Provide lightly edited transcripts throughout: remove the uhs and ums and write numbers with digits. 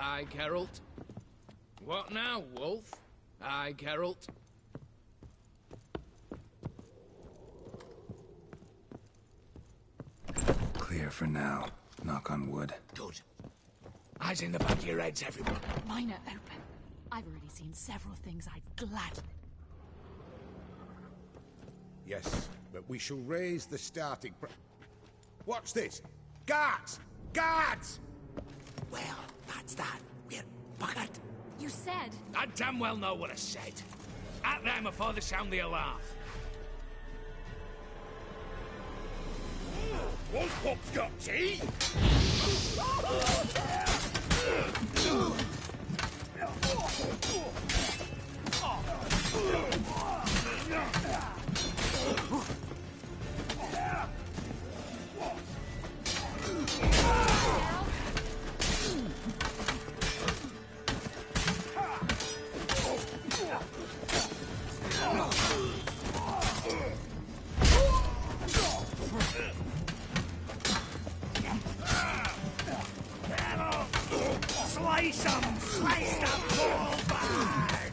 Aye, Geralt. What now, Wolf? Aye, Geralt. Clear for now. Knock on wood. Good. Eyes in the back of your heads, everyone. Mine are open. I've already seen several things I'd gladly... Yes, but we shall raise the starting Watch this! Guards! Guards! Well, that's that. We're buggered. You said... I damn well know what I said. At them before they sound the alarm. Wolf Pop's got tea! Slice 'em! Slice the whole bag!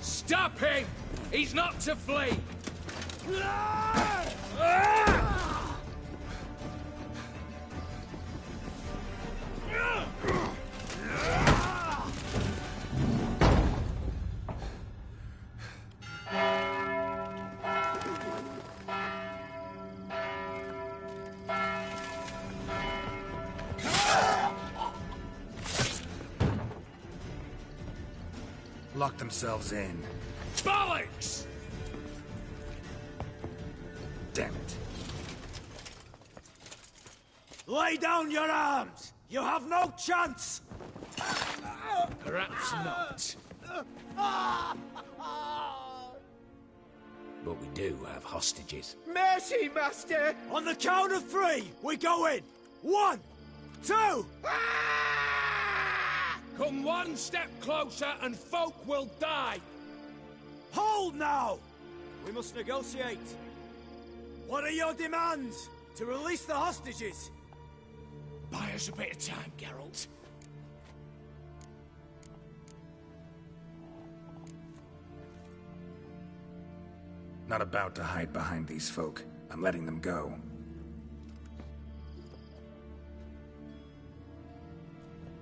Stop him! He's not to flee! Lock themselves in. Bollocks! Damn it. Lay down your arms! You have no chance! Perhaps not. But we do have hostages. Mercy, Master! On the count of 3, we go in! 1, 2... Come one step closer and folk will die! Hold now! We must negotiate. What are your demands? To release the hostages? Buy us a bit of time, Geralt. Not about to hide behind these folk. I'm letting them go.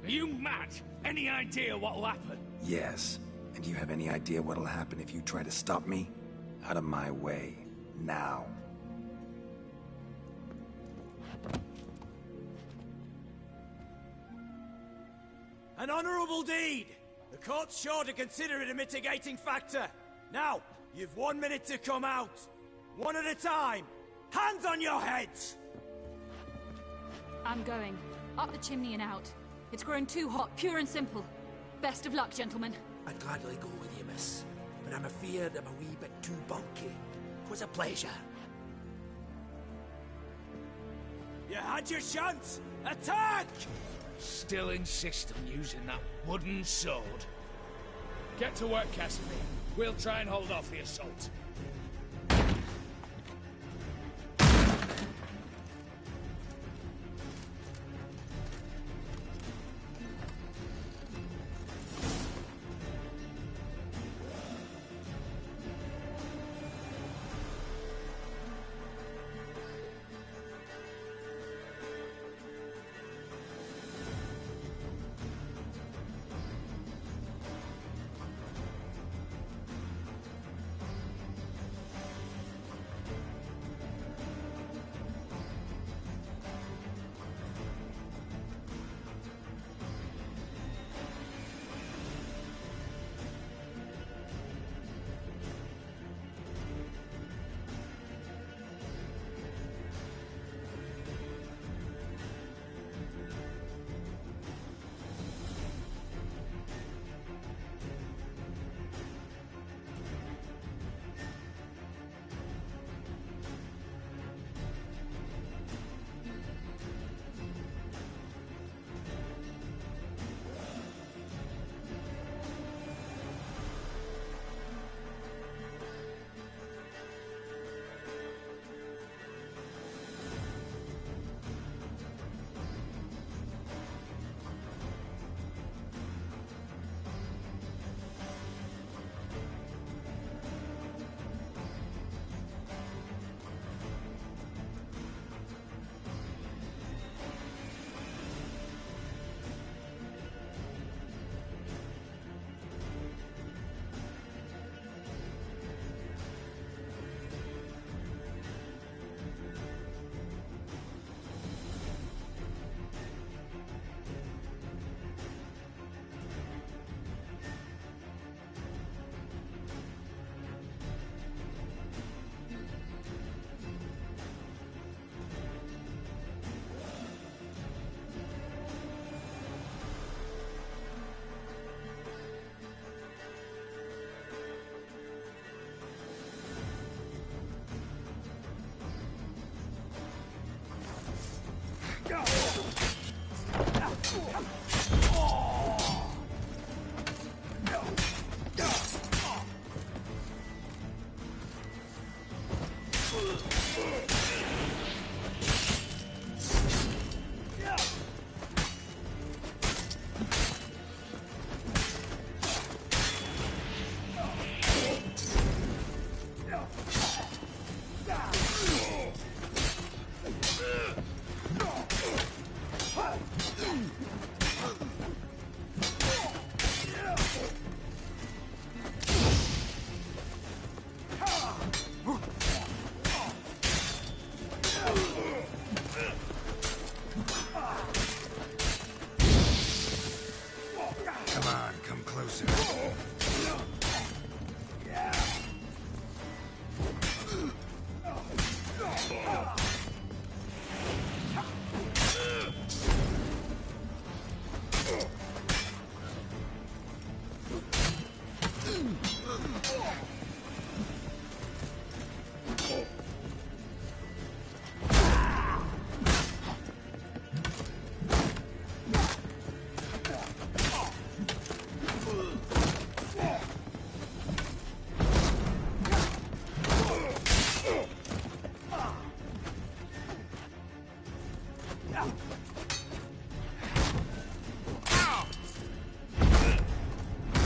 Are you mad? Any idea what'll happen? Yes. And do you have any idea what'll happen if you try to stop me? Out of my way. Now. An honorable deed! The court's sure to consider it a mitigating factor. Now, you've 1 minute to come out. One at a time. Hands on your heads! I'm going. Up the chimney and out. It's grown too hot, pure and simple. Best of luck, gentlemen. I'd gladly go with you, miss. But I'm afeard I'm a wee bit too bulky. 'Twas a pleasure. You had your chance! Attack! Still insist on using that wooden sword. Get to work, Casimir. We'll try and hold off the assault.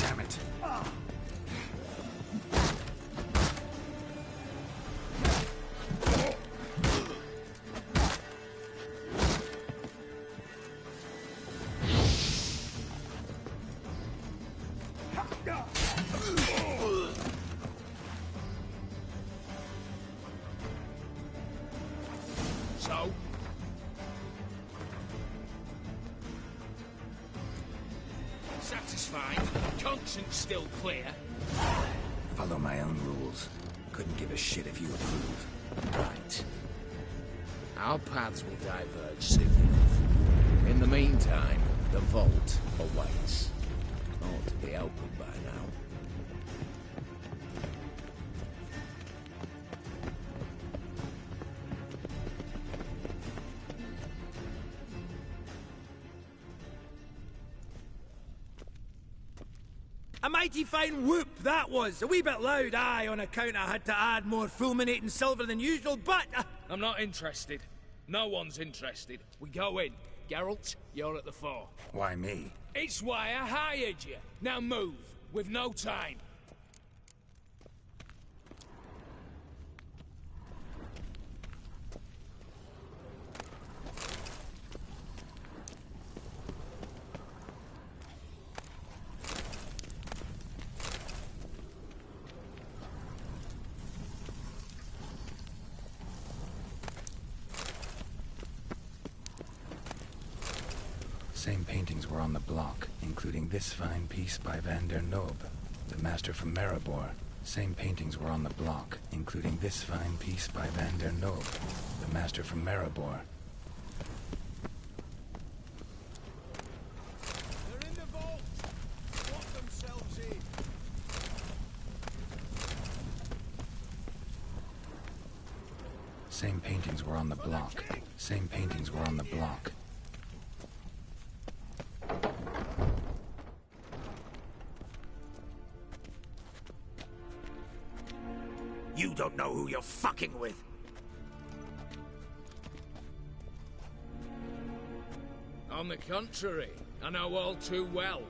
Damn it. So? Satisfied? Conscience still clear? Follow my own rules. Couldn't give a shit if you approve. Right. Our paths will diverge soon enough. In the meantime, the vault awaits. Ought to be open by now. A mighty fine whoop that was. A wee bit loud, aye, on account I had to add more fulminating silver than usual, but... I'm not interested. No one's interested. We go in. Geralt, you're at the fore. Why me? It's why I hired you. Now move. We've no time. Same paintings were on the block, including this fine piece by Van der Nob, the master from Maribor. Same paintings were on the block, including this fine piece by Van der Nob, the master from Maribor. They're in the vault! Lock themselves in! Same paintings were on the block. Same paintings were on the block. You don't know who you're fucking with. On the contrary, I know all too well.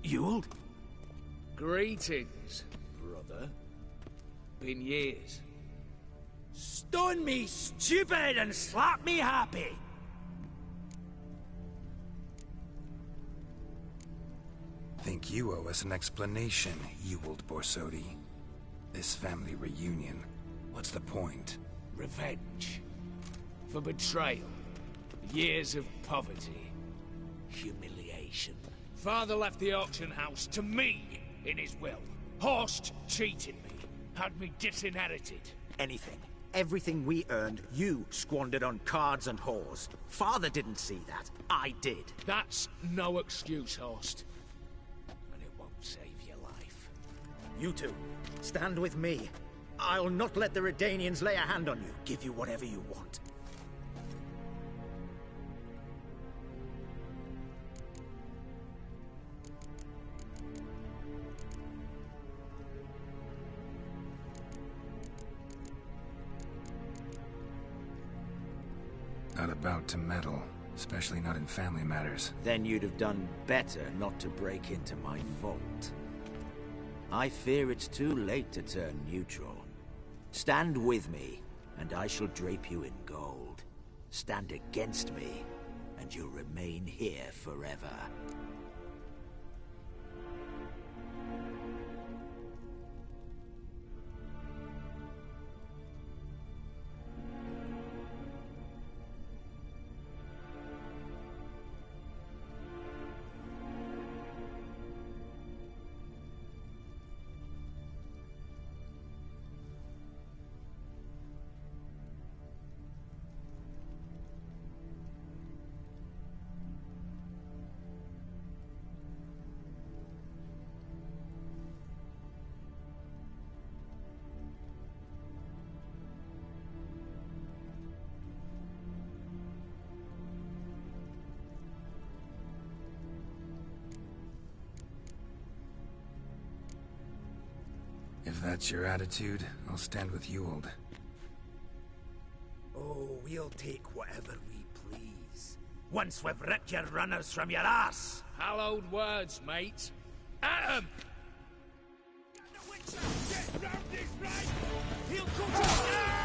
Ewald? Greetings, brother. Been years. Stone me stupid and slap me happy! Think you owe us an explanation, Ewald Borsodi. This family reunion, what's the point? Revenge. For betrayal. Years of poverty. Humiliation. Father left the auction house to me in his will. Horst cheated me. Had me disinherited. Anything. Everything we earned, you squandered on cards and whores. Father didn't see that. I did. That's no excuse, Horst. And it won't save your life. You two, stand with me. I'll not let the Redanians lay a hand on you. Give you whatever you want. Not about to meddle, especially not in family matters. Then you'd have done better not to break into my vault. I fear it's too late to turn neutral. Stand with me, and I shall drape you in gold. Stand against me, and you'll remain here forever. that's your attitude, I'll stand with Ewald. Oh, we'll take whatever we please. Once we've ripped your runners from your ass! Hallowed words, mate. At 'em! Get the Witcher! Get round this right! He'll cut us now!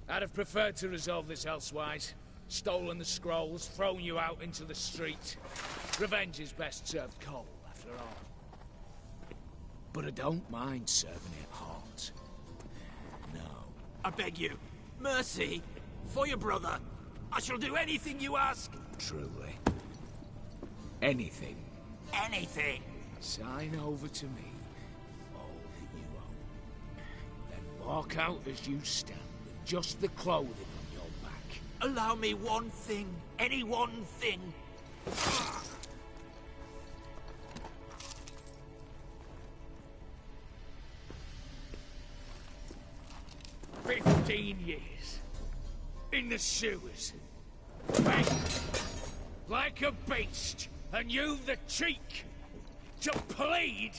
I'd have preferred to resolve this elsewise. Stolen the scrolls, thrown you out into the street. Revenge is best served cold, after all. But I don't mind serving it hot. No. I beg you, mercy, for your brother. I shall do anything you ask. Truly. Anything. Anything. Sign over to me all that you own. Then walk out as you stand, with just the clothing on your back. Allow me one thing. Any one thing. 15 years. In the sewers. Begged. Like a beast. And you've the cheek to plead.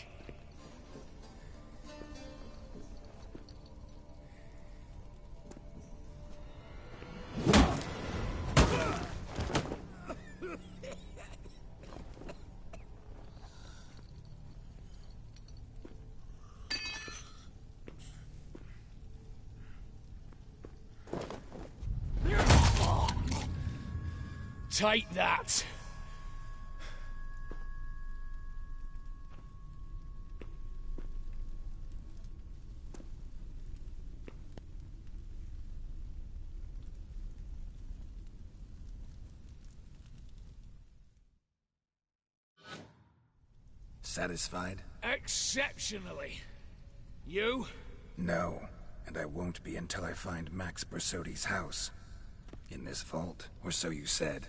Take that. Satisfied? Exceptionally. You? No, and I won't be until I find Max Bersodi's house. In this vault, or so you said.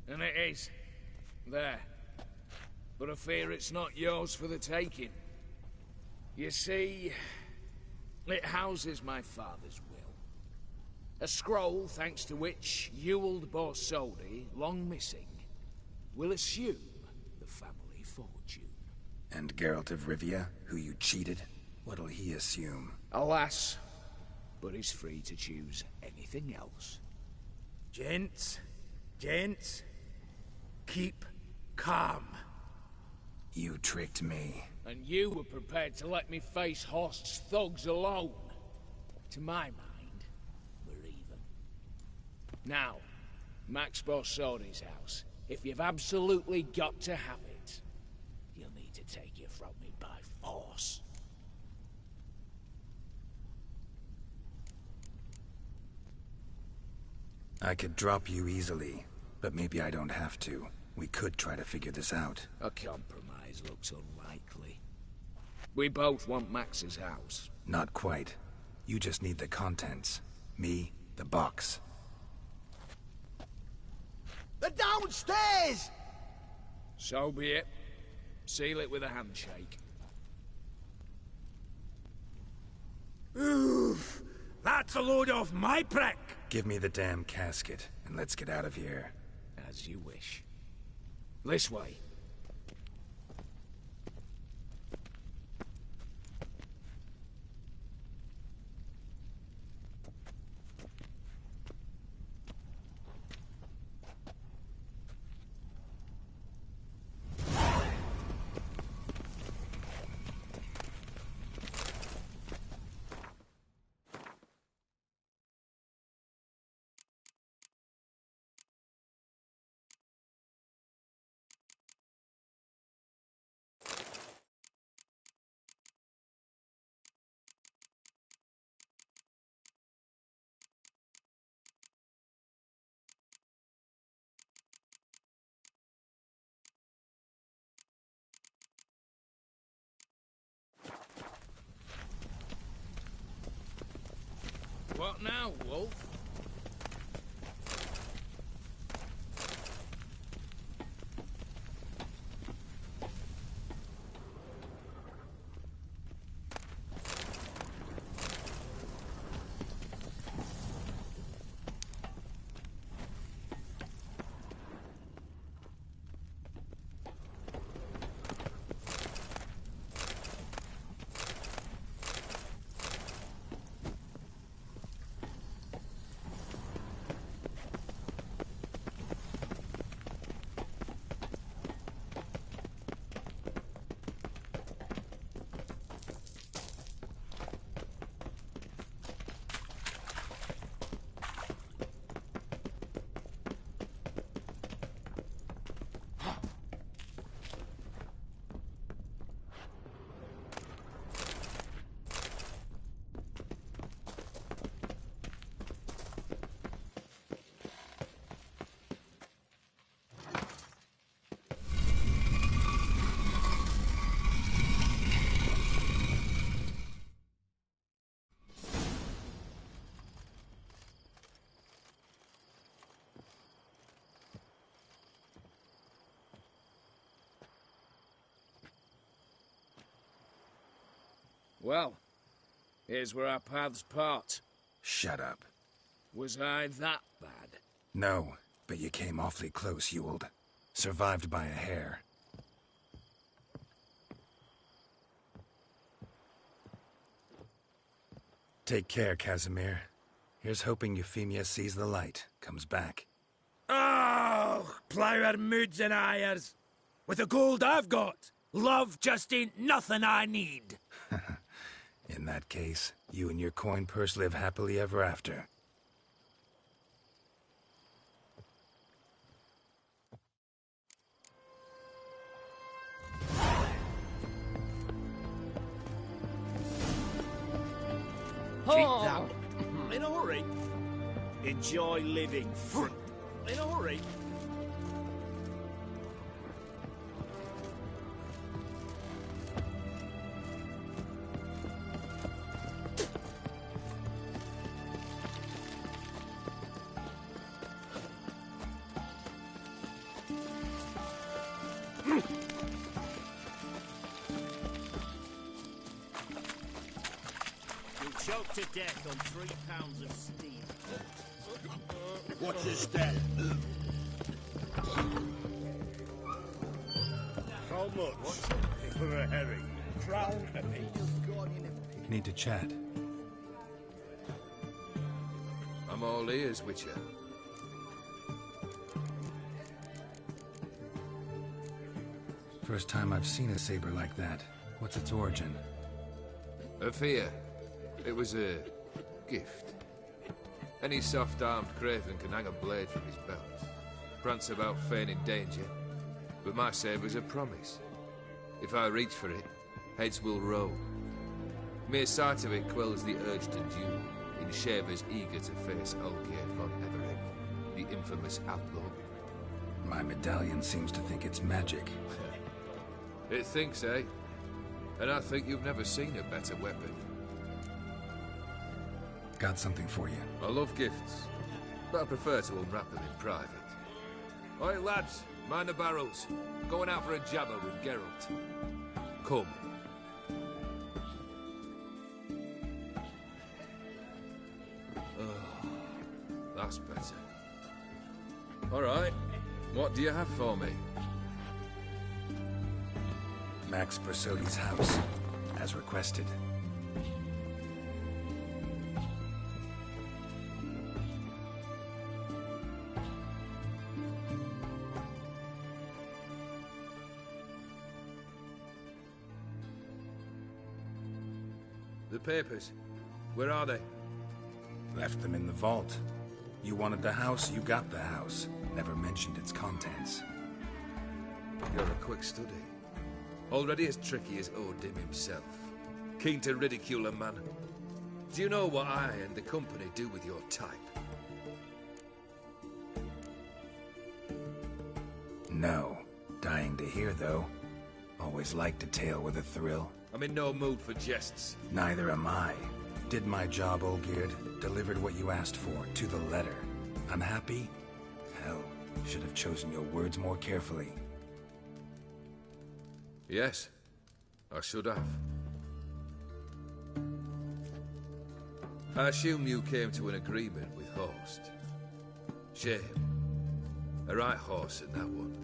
And it is. There. But I fear it's not yours for the taking. You see, it houses my father's will. A scroll thanks to which Ewald Borsodi, long missing, will assume the family fortune. And Geralt of Rivia, who you cheated, what'll he assume? Alas, but he's free to choose anything else. Gents, keep calm. You tricked me. And you were prepared to let me face Horst's thugs alone. To my mind, we're even. Now, Max Borsodi's house. If you've absolutely got to have it, you'll need to take it from me by force. I could drop you easily, but maybe I don't have to. We could try to figure this out. A compromise looks unlikely. We both want Max's house. Not quite. You just need the contents. Me, the box. They're downstairs! So be it. Seal it with a handshake. Oof! That's a load off my prick! Give me the damn casket, and let's get out of here. As you wish. This way. What now, Wolf? Well, here's where our paths part. Shut up. Was I that bad? No, but you came awfully close, Ewald. Survived by a hair. Take care, Casimir. Here's hoping Euphemia sees the light, comes back. Oh, ploughed moods and ires. With the gold I've got, love just ain't nothing I need. In that case, you and your coin purse live happily ever after. Keep that in a hurry. Enjoy living free. In a hurry. Choked to death on 3 pounds of steam. What's your step? How much for a herring? Crown a piece. Need to chat. I'm all ears, Witcher. First time I've seen a saber like that. What's its origin? A fear. It was a gift. Any soft-armed craven can hang a blade from his belt, prance about feigning danger, but my saber's a promise. If I reach for it, heads will roll. Mere sight of it quells the urge to duel, in shavers eager to face Olgierd von Everett, the infamous outlaw. My medallion seems to think it's magic. It thinks, eh? And I think you've never seen a better weapon. Got something for you. I love gifts, but I prefer to unwrap them in private. Oi, lads, mind the barrels. Going out for a jabber with Geralt. Come. Oh, that's better. All right, what do you have for me? Max Bersodi's house, as requested. The papers, where are they? Left them in the vault. You wanted the house, you got the house. Never mentioned its contents. You're a quick study. Already as tricky as Odin himself. Keen to ridicule a man. Do you know what I and the company do with your type? No. Dying to hear, though. Always liked a tale with a thrill. I'm in no mood for jests. Neither am I. Did my job, Olgierd. Delivered what you asked for, to the letter. I'm happy? Hell, should have chosen your words more carefully. Yes, I should have. I assume you came to an agreement with Horst. Shame. A right horse in that one.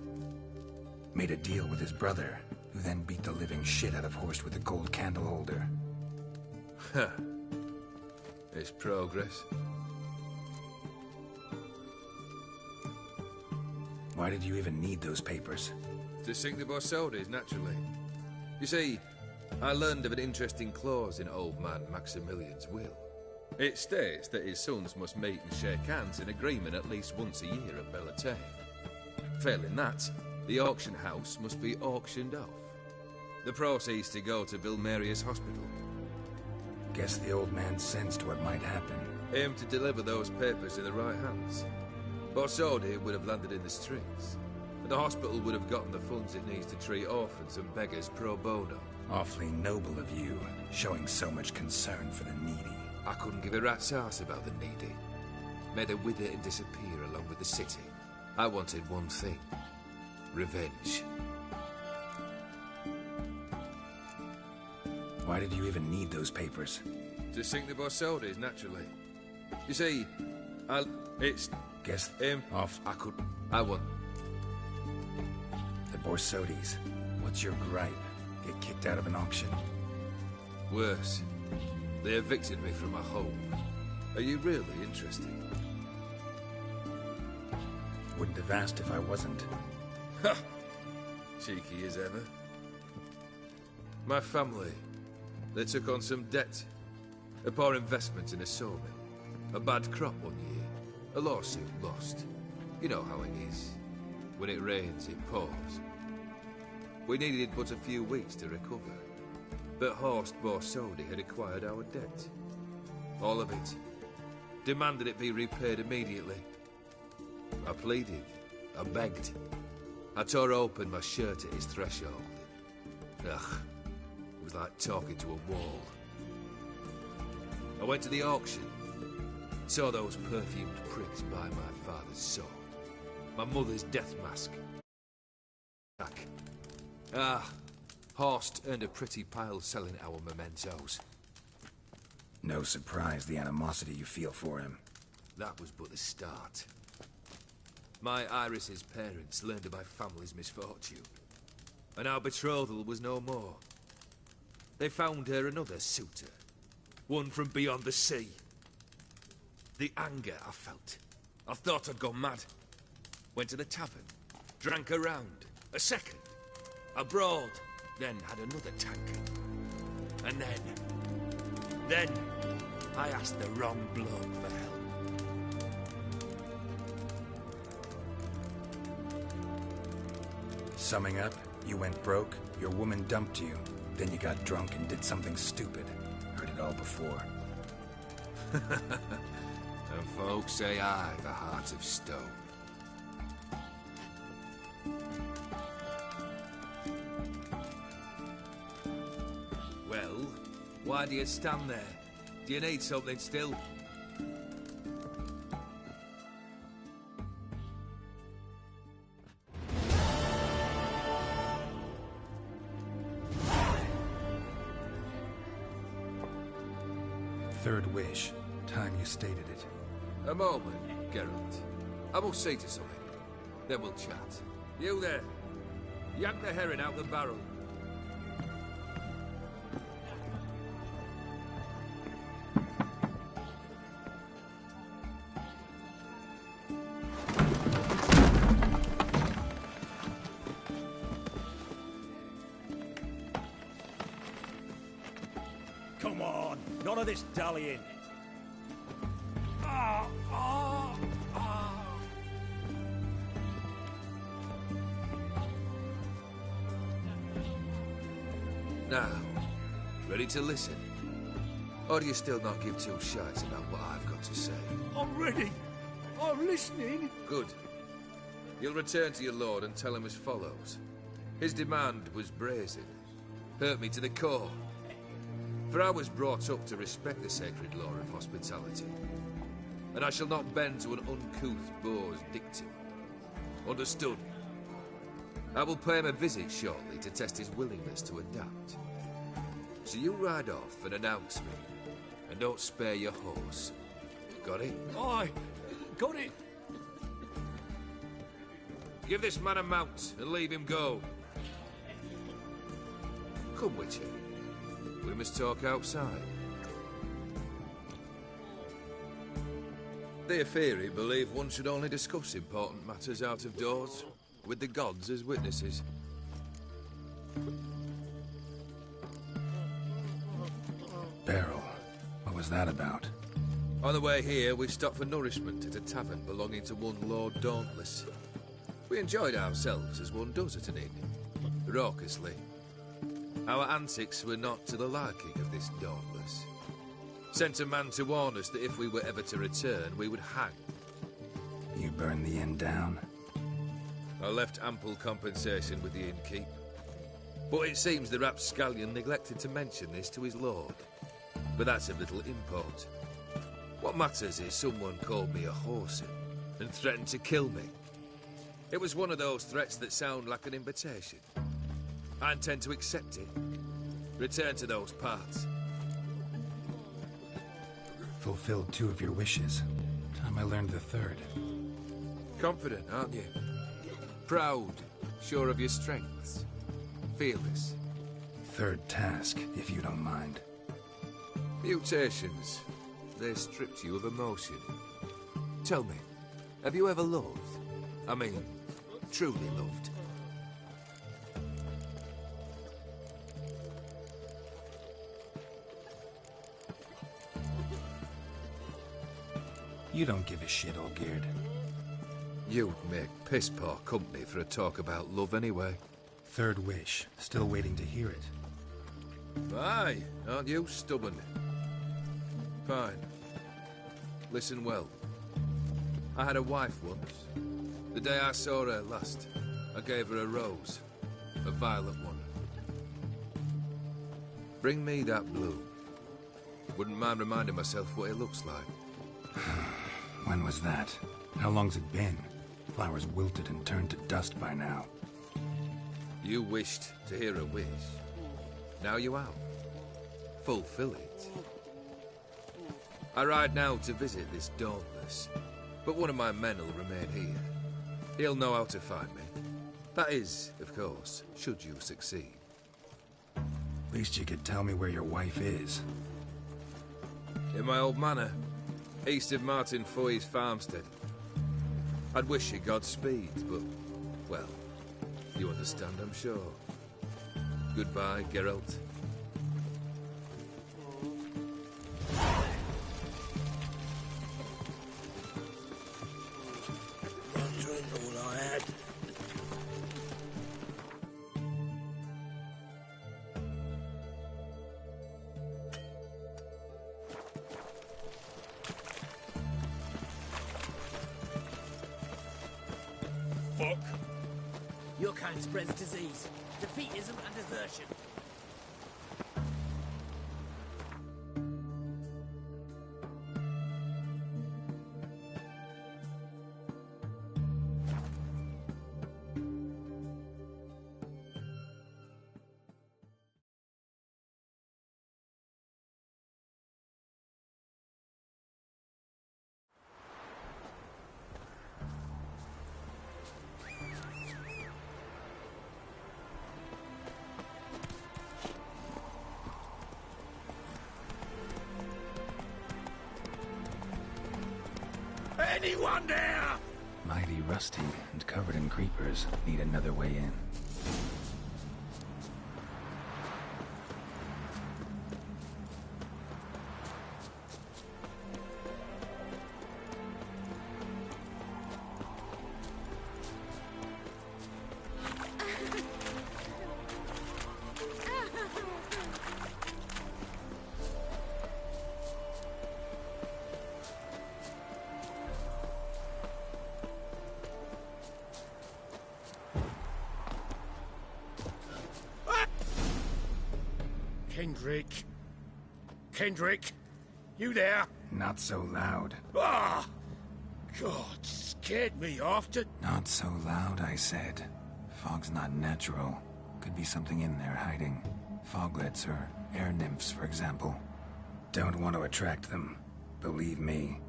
Made a deal with his brother, who then beat the living shit out of Horst with a gold candle holder. Huh. It's progress. Why did you even need those papers? To sink the Borsodis, naturally. You see, I learned of an interesting clause in old man Maximilian's will. It states that his sons must meet and shake hands in agreement at least once a year at Bellatane. Failing that, the auction house must be auctioned off. The proceeds to go to Vilmerius Hospital. Guess the old man sensed what might happen. Aim to deliver those papers in the right hands. Borsodi would have landed in the streets, and the hospital would have gotten the funds it needs to treat orphans and beggars pro bono. Awfully noble of you, showing so much concern for the needy. I couldn't give a rat's ass about the needy. Made them wither and disappear along with the city. I wanted one thing. Revenge. Why did you even need those papers? To sink the Borsodis, naturally. You see, Guess off. I want... The Borsodis. What's your gripe? Get kicked out of an auction? Worse. They evicted me from my home. Are you really interested? Wouldn't have asked if I wasn't. Ha! Cheeky as ever. My family, they took on some debt. A poor investment in a sawmill. A bad crop one year. A lawsuit lost. You know how it is. When it rains, it pours. We needed but a few weeks to recover. But Horst Borsodi had acquired our debt. All of it. Demanded it be repaid immediately. I pleaded. I begged. I tore open my shirt at his threshold. Ugh. It was like talking to a wall. I went to the auction. Saw those perfumed pricks by my father's sword. My mother's death mask. Horst earned a pretty pile selling our mementos. No surprise the animosity you feel for him. That was but the start. My Iris's parents learned of my family's misfortune, and our betrothal was no more. They found her another suitor, one from beyond the sea. The anger I felt. I thought I'd gone mad. Went to the tavern, drank a round, a second, abroad, then had another tankard. And then I asked the wrong bloke for help. Summing up, you went broke, your woman dumped you, then you got drunk and did something stupid. Heard it all before. And folks say I've a heart of stone. Well, why do you stand there? Do you need something still? Third wish. Time you stated it. A moment, Geralt. I must see to something. Then we'll chat. You there. Yank the herring out the barrel. Come on, none of this dallying. Now, ready to listen? Or do you still not give two shites about what I've got to say? I'm ready. I'm listening. Good. You'll return to your lord and tell him as follows. His demand was brazen. Hurt me to the core. For I was brought up to respect the sacred law of hospitality, and I shall not bend to an uncouth boor's dictum. Understood? I will pay him a visit shortly to test his willingness to adapt. So you ride off and announce me, and don't spare your horse. Got it? Aye, got it. Give this man a mount and leave him go. Come, Witcher. We must talk outside. The Aetheri believe one should only discuss important matters out of doors, with the gods as witnesses. Beryl, what was that about? On the way here, we stopped for nourishment at a tavern belonging to one Lord Dauntless. We enjoyed ourselves as one does at an inn, raucously. Our antics were not to the liking of this Dauntless. Sent a man to warn us that if we were ever to return, we would hang. You burned the inn down? I left ample compensation with the innkeep. But it seems the rapscallion neglected to mention this to his lord. But that's of little import. What matters is someone called me a whoreson and threatened to kill me. It was one of those threats that sound like an invitation. I intend to accept it. Return to those parts. Fulfilled 2 of your wishes. Time I learned the 3rd. Confident, aren't you? Proud, sure of your strengths. Fearless. 3rd task, if you don't mind. Mutations. They stripped you of emotion. Tell me, have you ever loved? I mean, truly loved? You don't give a shit, Olgierd. You'd make piss-poor company for a talk about love anyway. 3rd wish. Still waiting to hear it. Aye, aren't you stubborn? Fine. Listen well. I had a wife once. The day I saw her last, I gave her a rose. A violet one. Bring me that blue. Wouldn't mind reminding myself what it looks like. When was that? How long's it been? Flowers wilted and turned to dust by now. You wished to hear a wish. Now you have. Fulfill it. I ride now to visit this Dauntless, but one of my men will remain here. He'll know how to find me. That is, of course, should you succeed. Least you could tell me where your wife is. In my old manor, east of Martin Foy's farmstead. I'd wish you Godspeed, but, well, you understand, I'm sure. Goodbye, Geralt. All I had. Fuck. Your kind spreads disease, defeatism and desertion. Anyone there? Mighty rusty and covered in creepers. Need another way in. Kendrick, Kendrick? You there? Not so loud. Ah! God, scared me after... Not so loud, I said. Fog's not natural. Could be something in there hiding. Foglets or air nymphs, for example. Don't want to attract them. Believe me.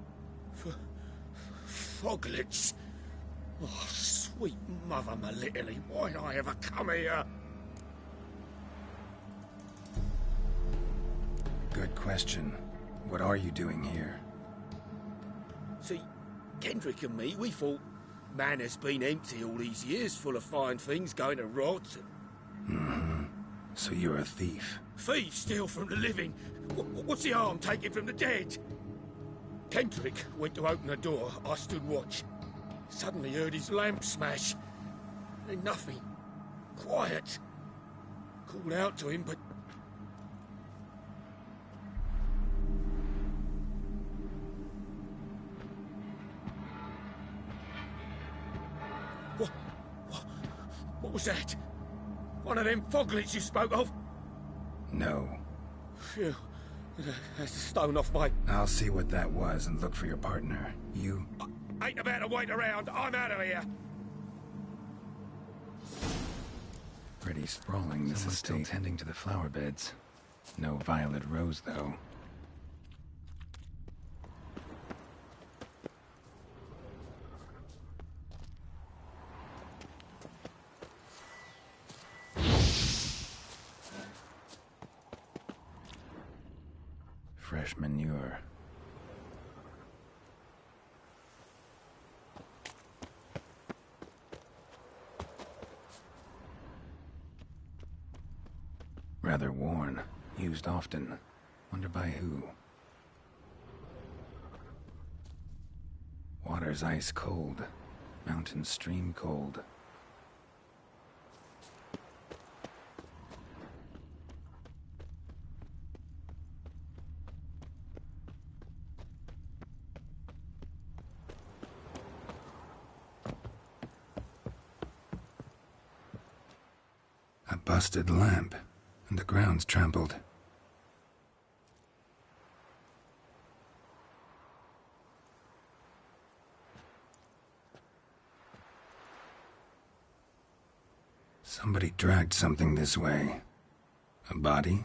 Foglets? Oh, sweet mother Melitele, why'd I ever come here? Good question. What are you doing here? See, Kendrick and me, we thought Manor's been empty all these years, full of fine things going to rot. Mm-hmm. So you're a thief? Thieves steal from the living. What's the harm taking from the dead? Kendrick went to open the door. I stood watch. Suddenly heard his lamp smash. Then nothing. Quiet. Called out to him, but... What was that? One of them foglets you spoke of? No. Phew. That's a stone off my... I'll see what that was and look for your partner. You... I ain't about to wait around. I'm out of here. Pretty sprawling, this estate. Still tending to the flower beds. No violet rose, though. Fresh manure. Rather worn. Used often. Wonder by who. Water's ice cold. Mountain stream cold. A busted lamp, and the ground's trampled. Somebody dragged something this way. A body?